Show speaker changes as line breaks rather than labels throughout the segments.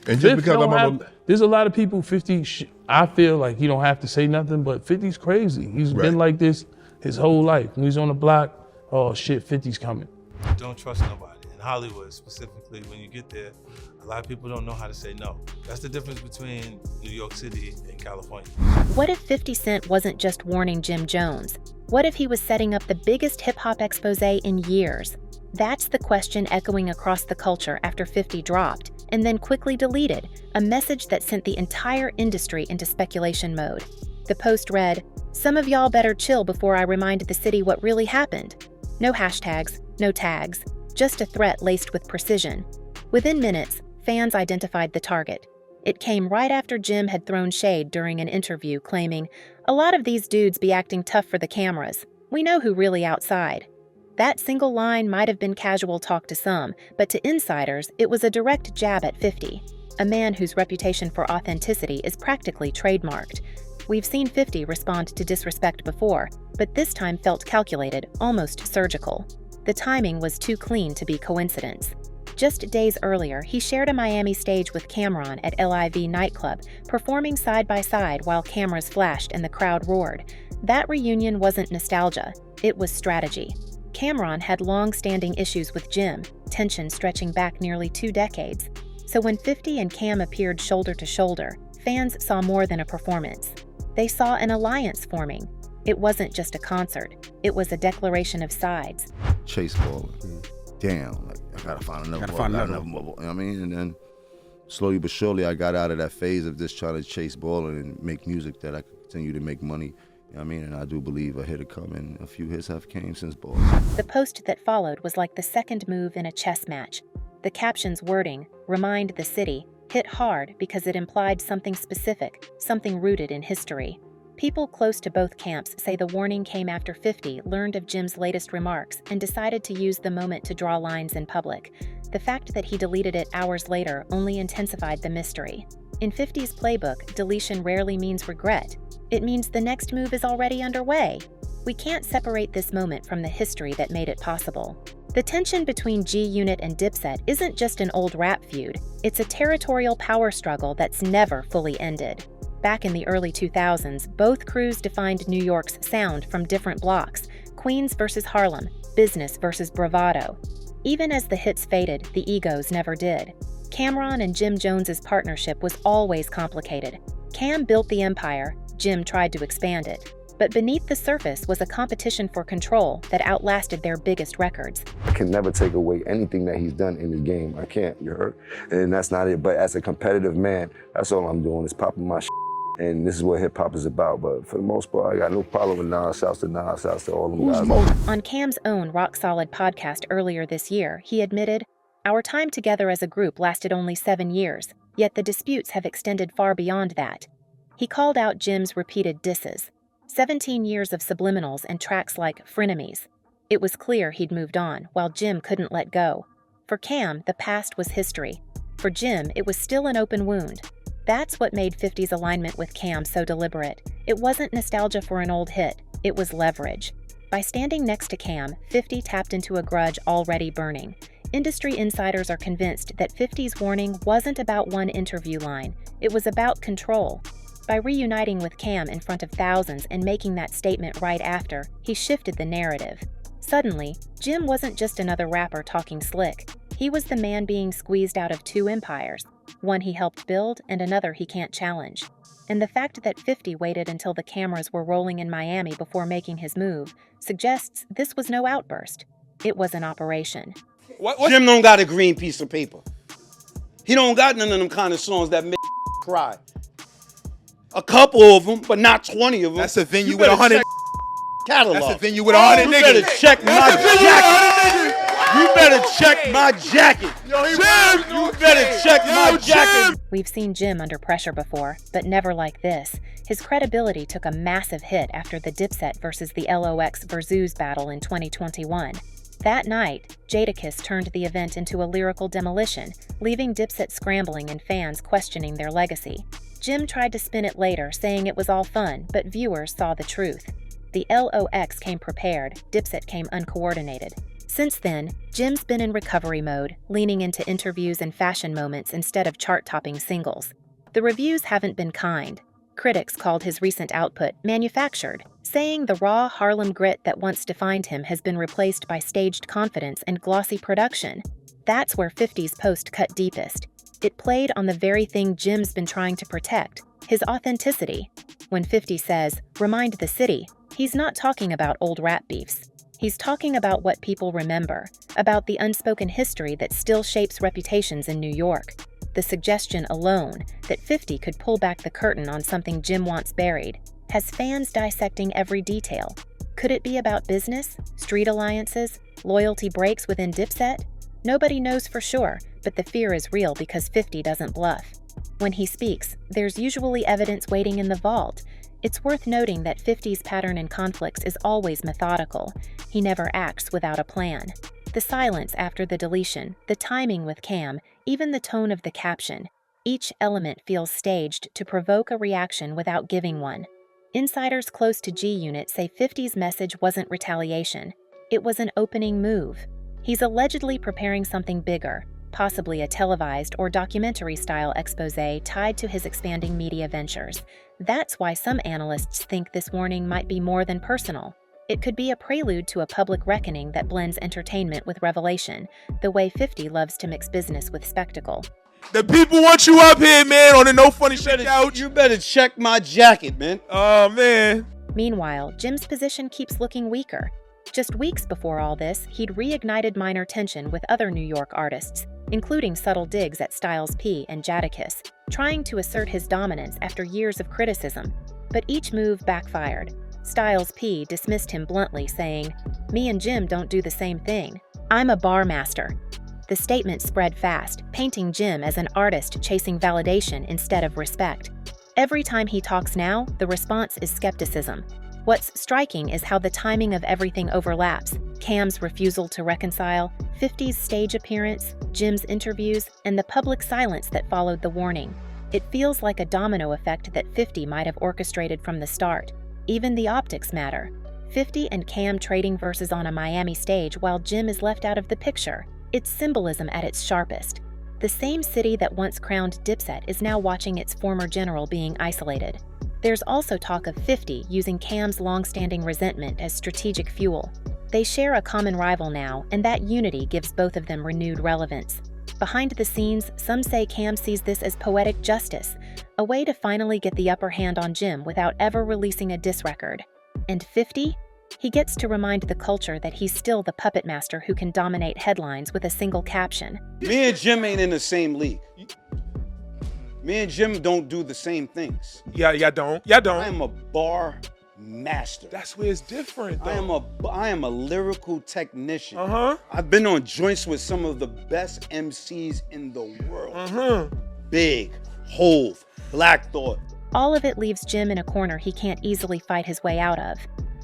And just because
there's a lot of people, 50, I feel like he don't have to say nothing, but 50's crazy. He's been like this his whole life. When he's on the block, oh shit, 50's coming.
Don't trust nobody. In Hollywood specifically, when you get there, a lot of people don't know how to say no. That's the difference between New York City and California.
What if 50 Cent wasn't just warning Jim Jones? What if he was setting up the biggest hip-hop expose in years? That's the question echoing across the culture after 50 dropped, and then quickly deleted, a message that sent the entire industry into speculation mode. The post read, "Some of y'all better chill before I remind the city what really happened." No hashtags, no tags, just a threat laced with precision. Within minutes, fans identified the target. It came right after Jim had thrown shade during an interview claiming, "A lot of these dudes be acting tough for the cameras. We know who really outside." That single line might have been casual talk to some, but to insiders, it was a direct jab at 50, a man whose reputation for authenticity is practically trademarked. We've seen 50 respond to disrespect before, but this time felt calculated, almost surgical. The timing was too clean to be coincidence. Just days earlier, he shared a Miami stage with Cameron at LIV nightclub, performing side by side while cameras flashed and the crowd roared. That reunion wasn't nostalgia, it was strategy. Cameron had long-standing issues with Jim, tension stretching back nearly 2 decades. So when 50 and Cam appeared shoulder to shoulder, fans saw more than a performance. They saw an alliance forming. It wasn't just a concert, it was a declaration of sides.
Chase ball, damn, like I gotta find another ball, you know what I mean? And then slowly but surely I got out of that phase of just trying to chase ball and make music that I could continue to make money. You know what I mean? And I do believe a hit to come, and a few hits have came since ball.
The post that followed was like the second move in a chess match. The caption's wording, "Remind the city," hit hard because it implied something specific, something rooted in history. People close to both camps say the warning came after 50 learned of Jim's latest remarks and decided to use the moment to draw lines in public. The fact that he deleted it hours later only intensified the mystery. In 50's playbook, deletion rarely means regret. It means the next move is already underway. We can't separate this moment from the history that made it possible. The tension between G-Unit and Dipset isn't just an old rap feud, it's a territorial power struggle that's never fully ended. Back in the early 2000s, both crews defined New York's sound from different blocks, Queens versus Harlem, business versus bravado. Even as the hits faded, the egos never did. Cameron and Jim Jones's partnership was always complicated. Cam built the empire, Jim tried to expand it. But beneath the surface was a competition for control that outlasted their biggest records.
I can never take away anything that he's done in the game. I can't, you heard? And that's not it. But as a competitive man, that's all I'm doing is popping my shit. And this is what hip-hop is about. But for the most part, I got no problem with Nas. Shouts to all them guys.
On Cam's own Rock Solid podcast earlier this year, he admitted, "Our time together as a group lasted only 7 years, yet the disputes have extended far beyond that." He called out Jim's repeated disses. 17 years of subliminals and tracks like Frenemies. It was clear he'd moved on, while Jim couldn't let go. For Cam, the past was history. For Jim, it was still an open wound. That's what made 50's alignment with Cam so deliberate. It wasn't nostalgia for an old hit, it was leverage. By standing next to Cam, 50 tapped into a grudge already burning. Industry insiders are convinced that 50's warning wasn't about one interview line, it was about control. By reuniting with Cam in front of thousands and making that statement right after, he shifted the narrative. Suddenly, Jim wasn't just another rapper talking slick. He was the man being squeezed out of 2 empires, one he helped build and another he can't challenge. And the fact that 50 waited until the cameras were rolling in Miami before making his move suggests this was no outburst. It was an operation.
Jim don't got a green piece of paper. He don't got none of them kind of songs that make cry. A couple of them, but not 20 of them.
That's a venue with 100
catalog.
That's a venue with 100 niggas.
You better check my jacket. You better check my jacket. You better check my jacket.
We've seen Jim under pressure before, but never like this. His credibility took a massive hit after the Dipset versus the LOX Verzuz battle in 2021. That night, Jadakiss turned the event into a lyrical demolition, leaving Dipset scrambling and fans questioning their legacy. Jim tried to spin it later, saying it was all fun, but viewers saw the truth. The LOX came prepared, Dipset came uncoordinated. Since then, Jim's been in recovery mode, leaning into interviews and fashion moments instead of chart-topping singles. The reviews haven't been kind. Critics called his recent output manufactured, saying the raw Harlem grit that once defined him has been replaced by staged confidence and glossy production. That's where 50's post cut deepest. It played on the very thing Jim's been trying to protect, his authenticity. When 50 says, "Remind the city," he's not talking about old rap beefs. He's talking about what people remember, about the unspoken history that still shapes reputations in New York. The suggestion alone that 50 could pull back the curtain on something Jim wants buried has fans dissecting every detail. Could it be about business, street alliances, loyalty breaks within Dipset? Nobody knows for sure, but the fear is real because 50 doesn't bluff. When he speaks, there's usually evidence waiting in the vault. It's worth noting that 50's pattern in conflicts is always methodical. He never acts without a plan. The silence after the deletion, the timing with Cam, even the tone of the caption. Each element feels staged to provoke a reaction without giving one. Insiders close to G-Unit say 50's message wasn't retaliation. It was an opening move. He's allegedly preparing something bigger, possibly a televised or documentary-style exposé tied to his expanding media ventures. That's why some analysts think this warning might be more than personal. It could be a prelude to a public reckoning that blends entertainment with revelation, the way 50 loves to mix business with spectacle.
The people want you up here, man, on the No Funny Shit couch.
You better check my jacket, man.
Oh, man.
Meanwhile, Jim's position keeps looking weaker. Just weeks before all this, he'd reignited minor tension with other New York artists, including subtle digs at Styles P and Jadakiss, trying to assert his dominance after years of criticism. But each move backfired. Styles P dismissed him bluntly, saying, "Me and Jim don't do the same thing. I'm a bar master." The statement spread fast, painting Jim as an artist chasing validation instead of respect. Every time he talks now, the response is skepticism. What's striking is how the timing of everything overlaps. Cam's refusal to reconcile, 50's stage appearance, Jim's interviews, and the public silence that followed the warning. It feels like a domino effect that 50 might have orchestrated from the start. Even the optics matter. 50 and Cam trading verses on a Miami stage while Jim is left out of the picture. It's symbolism at its sharpest. The same city that once crowned Dipset is now watching its former general being isolated. There's also talk of 50 using Cam's long-standing resentment as strategic fuel. They share a common rival now, and that unity gives both of them renewed relevance. Behind the scenes, some say Cam sees this as poetic justice, a way to finally get the upper hand on Jim without ever releasing a diss record. And 50? He gets to remind the culture that he's still the puppet master who can dominate headlines with a single caption.
Me and Jim ain't in the same league. Me and Jim don't do the same things.
Yeah, y'all don't.
I am a bar master.
That's where it's different, though.
I am a lyrical technician.
Uh-huh.
I've been on joints with some of the best MCs in the world.
Uh-huh.
Big, Hove, Black Thought.
All of it leaves Jim in a corner he can't easily fight his way out of.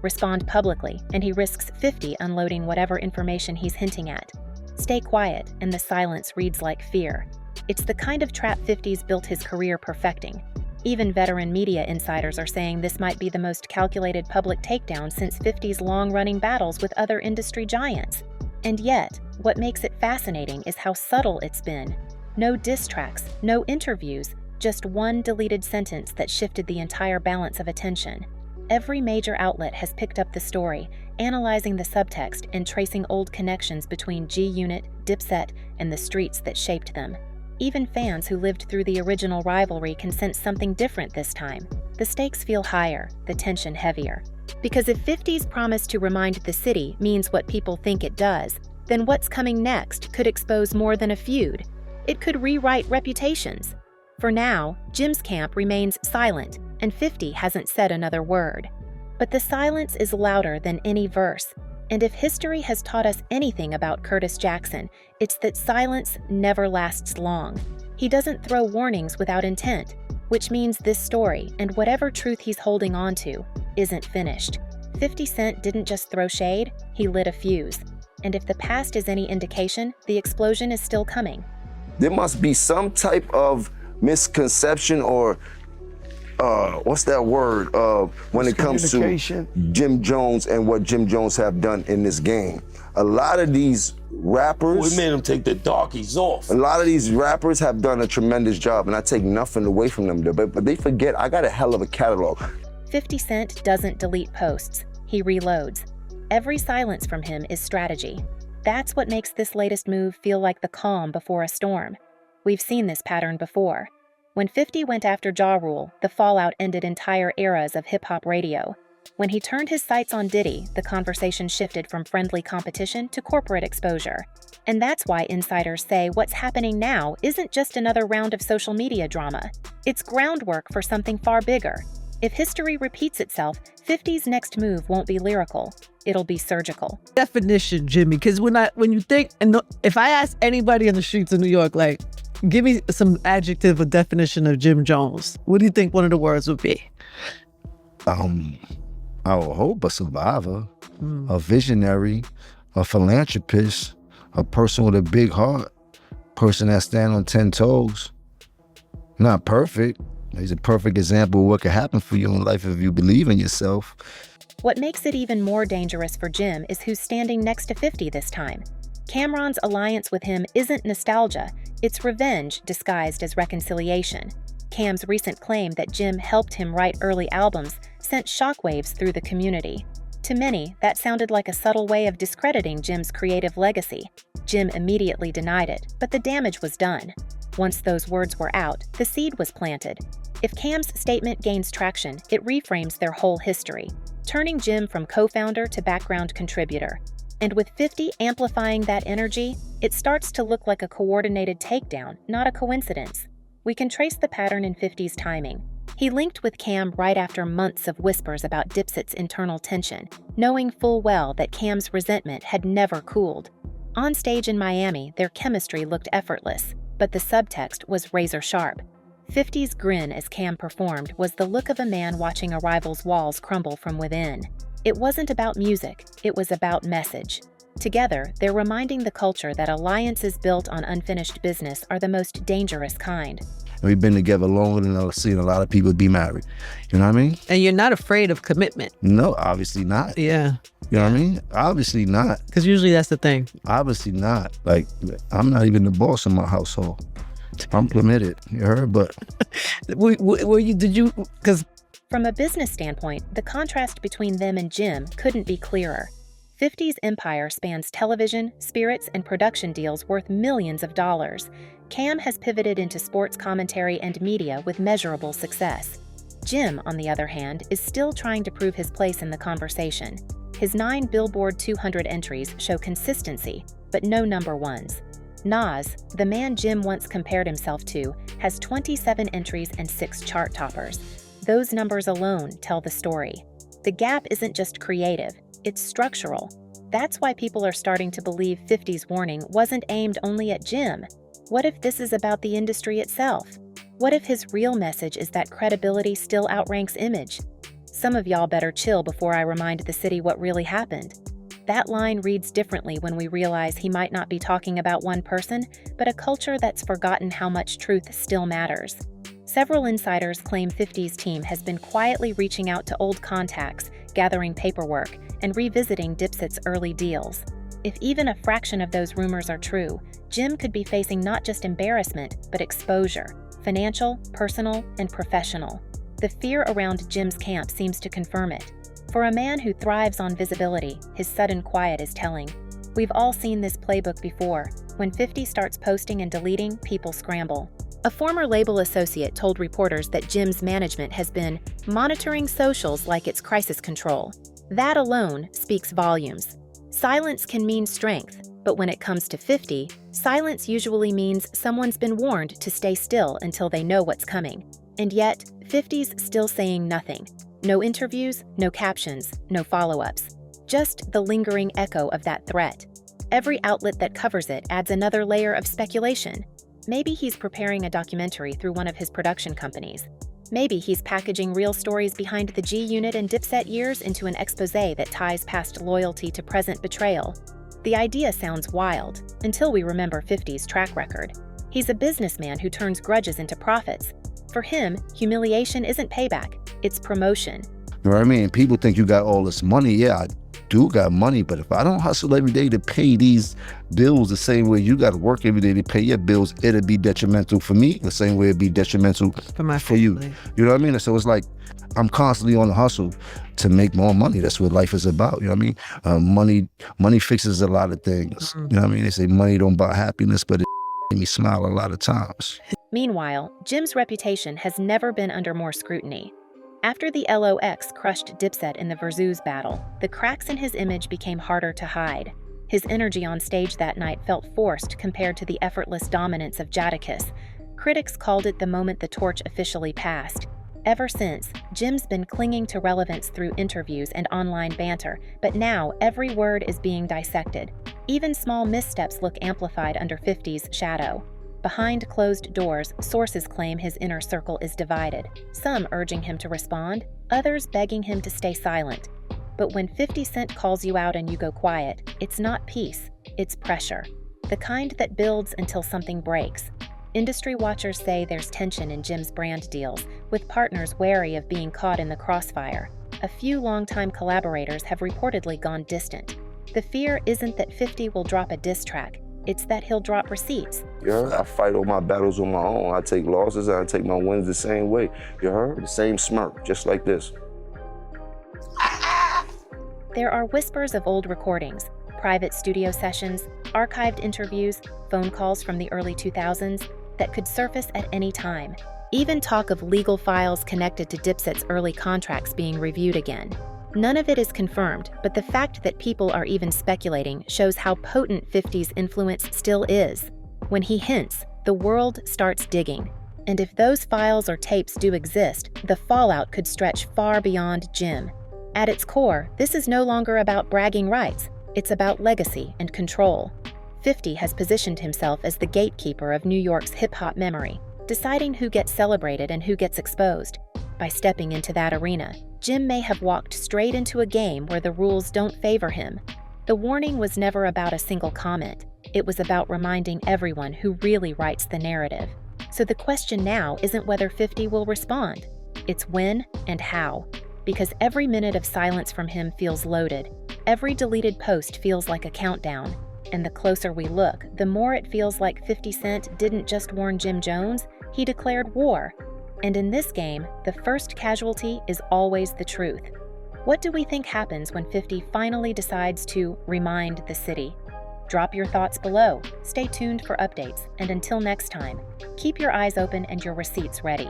Respond publicly, and he risks 50 unloading whatever information he's hinting at. Stay quiet, and the silence reads like fear. It's the kind of trap 50's built his career perfecting. Even veteran media insiders are saying this might be the most calculated public takedown since 50's long-running battles with other industry giants. And yet, what makes it fascinating is how subtle it's been. No diss tracks, no interviews, just one deleted sentence that shifted the entire balance of attention. Every major outlet has picked up the story, analyzing the subtext and tracing old connections between G-Unit, Dipset, and the streets that shaped them. Even fans who lived through the original rivalry can sense something different this time. The stakes feel higher, the tension heavier. Because if 50's promise to remind the city means what people think it does, then what's coming next could expose more than a feud. It could rewrite reputations. For now, Jim's camp remains silent, and 50 hasn't said another word. But the silence is louder than any verse. And if history has taught us anything about Curtis Jackson, it's that silence never lasts long. He doesn't throw warnings without intent, which means this story, and whatever truth he's holding on to, isn't finished. 50 Cent didn't just throw shade, he lit a fuse. And if the past is any indication, the explosion is still coming.
There must be some type of misconception or what's that word? When it comes to Jim Jones and what Jim Jones have done in this game. A lot of these rappers.
We made them take the darkies off.
A lot of these rappers have done a tremendous job, and I take nothing away from them, but they forget I got a hell of a catalog.
50 Cent doesn't delete posts, he reloads. Every silence from him is strategy. That's what makes this latest move feel like the calm before a storm. We've seen this pattern before. When 50 went after Ja Rule, the fallout ended entire eras of hip-hop radio. When he turned his sights on Diddy, the conversation shifted from friendly competition to corporate exposure. And that's why insiders say what's happening now isn't just another round of social media drama. It's groundwork for something far bigger. If history repeats itself, 50's next move won't be lyrical. It'll be surgical.
Definition, Jimmy, because when you think, and if I ask anybody on the streets of New York, like, give me some adjective or definition of Jim Jones, what do you think one of the words would be?
I would hope a survivor, a visionary, a philanthropist, a person with a big heart, person that stand on 10 toes. Not perfect. He's a perfect example of what could happen for you in life if you believe in yourself.
What makes it even more dangerous for Jim is who's standing next to 50 this time. Cameron's alliance with him isn't nostalgia, it's revenge disguised as reconciliation. Cam's recent claim that Jim helped him write early albums sent shockwaves through the community. To many, that sounded like a subtle way of discrediting Jim's creative legacy. Jim immediately denied it, but the damage was done. Once those words were out, the seed was planted. If Cam's statement gains traction, it reframes their whole history, turning Jim from co-founder to background contributor. And with 50 amplifying that energy, it starts to look like a coordinated takedown, not a coincidence. We can trace the pattern in 50's timing. He linked with Cam right after months of whispers about Dipset's internal tension, knowing full well that Cam's resentment had never cooled. On stage in Miami, their chemistry looked effortless, but the subtext was razor-sharp. 50's grin as Cam performed was the look of a man watching a rival's walls crumble from within. It wasn't about music, it was about message. Together, they're reminding the culture that alliances built on unfinished business are the most dangerous kind.
We've been together longer than I've seen a lot of people be married. You know what I mean?
And you're not afraid of commitment.
No, obviously not.
Yeah.
You know what I mean? Obviously not.
Because usually that's the thing.
Obviously not. Like, I'm not even the boss in my household. I'm permitted, you heard? But
because
from a business standpoint, the contrast between them and Jim couldn't be clearer. 50's empire spans television, spirits, and production deals worth millions of dollars. Cam has pivoted into sports commentary and media with measurable success. Jim, on the other hand, is still trying to prove his place in the conversation. His 9 Billboard 200 entries show consistency, but no number ones. Nas, the man Jim once compared himself to, has 27 entries and 6 chart toppers. Those numbers alone tell the story. The gap isn't just creative, it's structural. That's why people are starting to believe 50's warning wasn't aimed only at Jim. What if this is about the industry itself? What if his real message is that credibility still outranks image? Some of y'all better chill before I remind the city what really happened. That line reads differently when we realize he might not be talking about one person, but a culture that's forgotten how much truth still matters. Several insiders claim 50's team has been quietly reaching out to old contacts, gathering paperwork, and revisiting Dipset's early deals. If even a fraction of those rumors are true, Jim could be facing not just embarrassment, but exposure, financial, personal, and professional. The fear around Jim's camp seems to confirm it. For a man who thrives on visibility, his sudden quiet is telling. We've all seen this playbook before. When 50 starts posting and deleting, people scramble. A former label associate told reporters that Jim's management has been monitoring socials like it's crisis control. That alone speaks volumes. Silence can mean strength, but when it comes to 50, silence usually means someone's been warned to stay still until they know what's coming. And yet, 50's still saying nothing. No interviews, no captions, no follow-ups. Just the lingering echo of that threat. Every outlet that covers it adds another layer of speculation. Maybe he's preparing a documentary through one of his production companies. Maybe he's packaging real stories behind the G-Unit and Dipset years into an exposé that ties past loyalty to present betrayal. The idea sounds wild, until we remember 50's track record. He's a businessman who turns grudges into profits. For him, humiliation isn't payback, it's promotion.
You know what I mean? People think you got all this money. Yeah, I do got money, but if I don't hustle every day to pay these bills the same way you got to work every day to pay your bills, it'll be detrimental for me the same way it'd be detrimental for you. You know what I mean? So it's like I'm constantly on the hustle to make more money. That's what life is about. You know what I mean? Money fixes a lot of things. You know what I mean? They say money don't buy happiness, but it made me smile a lot of times.
Meanwhile, Jim's reputation has never been under more scrutiny. After the LOX crushed Dipset in the Versus battle, the cracks in his image became harder to hide. His energy on stage that night felt forced compared to the effortless dominance of Jadakiss. Critics called it the moment the torch officially passed. Ever since, Jim's been clinging to relevance through interviews and online banter, but now every word is being dissected. Even small missteps look amplified under 50's shadow. Behind closed doors, sources claim his inner circle is divided, some urging him to respond, others begging him to stay silent. But when 50 Cent calls you out and you go quiet, it's not peace, it's pressure. The kind that builds until something breaks. Industry watchers say there's tension in Jim's brand deals, with partners wary of being caught in the crossfire. A few longtime collaborators have reportedly gone distant. The fear isn't that 50 will drop a diss track, it's that he'll drop receipts.
You heard? I fight all my battles on my own. I take losses and I take my wins the same way. You heard? The same smirk, just like this.
There are whispers of old recordings, private studio sessions, archived interviews, phone calls from the early 2000s that could surface at any time. Even talk of legal files connected to Dipset's early contracts being reviewed again. None of it is confirmed, but the fact that people are even speculating shows how potent 50's influence still is. When he hints, the world starts digging. And if those files or tapes do exist, the fallout could stretch far beyond Jim. At its core, this is no longer about bragging rights. It's about legacy and control. 50 has positioned himself as the gatekeeper of New York's hip-hop memory, deciding who gets celebrated and who gets exposed. By stepping into that arena, Jim may have walked straight into a game where the rules don't favor him. The warning was never about a single comment. It was about reminding everyone who really writes the narrative. So the question now isn't whether 50 will respond. It's when and how. Because every minute of silence from him feels loaded. Every deleted post feels like a countdown. And the closer we look, the more it feels like 50 Cent didn't just warn Jim Jones, he declared war. And in this game, the first casualty is always the truth. What do we think happens when 50 finally decides to remind the city? Drop your thoughts below, stay tuned for updates, and until next time, keep your eyes open and your receipts ready.